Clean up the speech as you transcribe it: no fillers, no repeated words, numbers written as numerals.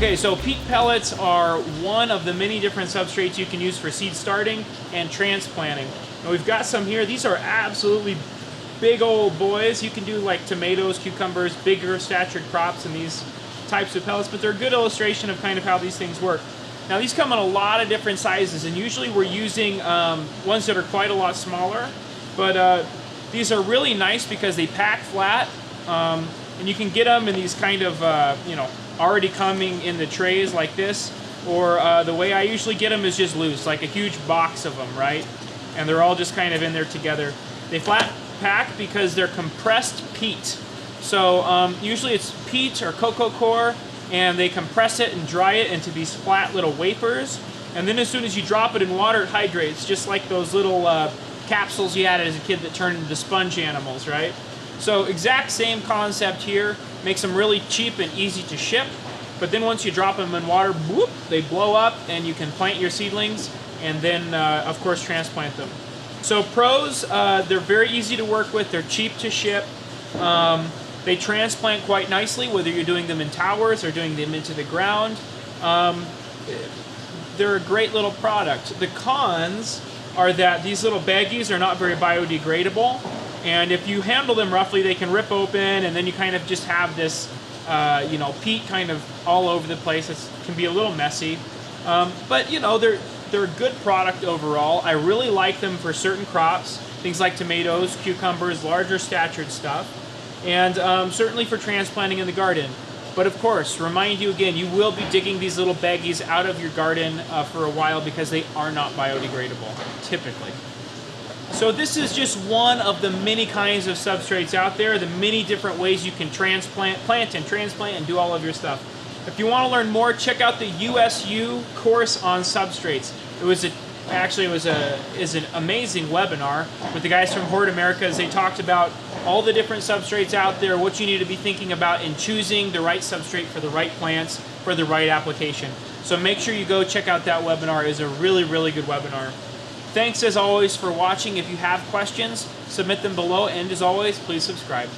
Okay, so peat pellets are one of the many different substrates you can use for seed starting and transplanting. And we've got some here. These are absolutely big old boys. You can do like tomatoes, cucumbers, bigger statured crops in these types of pellets, but they're a good illustration of kind of how these things work. Now these come in a lot of different sizes, and usually we're using ones that are quite a lot smaller, but these are really nice because they pack flat, and you can get them in these kind of, you know, already coming in the trays like this, or the way I usually get them is just loose, like a huge box of them, right? And they're all just kind of in there together. They flat pack because they're compressed peat. So usually it's peat or coco coir, and they compress it and dry it into these flat little wafers. And then as soon as you drop it in water, it hydrates, just like those little capsules you had as a kid that turned into sponge animals, right? So exact same concept here. Makes them really cheap and easy to ship. But then once you drop them in water, whoop, they blow up, and you can plant your seedlings, and then of course transplant them. So pros, they're very easy to work with. They're cheap to ship. They transplant quite nicely, whether you're doing them in towers or doing them into the ground. They're a great little product. The cons are that these little baggies are not very biodegradable, and if you handle them roughly, they can rip open, and then you kind of just have this, you know, peat kind of all over the place. It can be a little messy, but you know, they're a good product overall. I really like them for certain crops, things like tomatoes, cucumbers, larger statured stuff, and certainly for transplanting in the garden. But of course, remind you again, you will be digging these little baggies out of your garden for a while because they are not biodegradable, typically. So this is just one of the many kinds of substrates out there, the many different ways you can plant and transplant and do all of your stuff. If you want to learn more, check out the USU course on substrates. It was an amazing webinar with the guys from Horde Americas. They talked about all the different substrates out there, what you need to be thinking about in choosing the right substrate for the right plants for the right application. So make sure you go check out that webinar. It is a really, really good webinar. Thanks as always for watching. If you have questions, submit them below, and as always, please subscribe.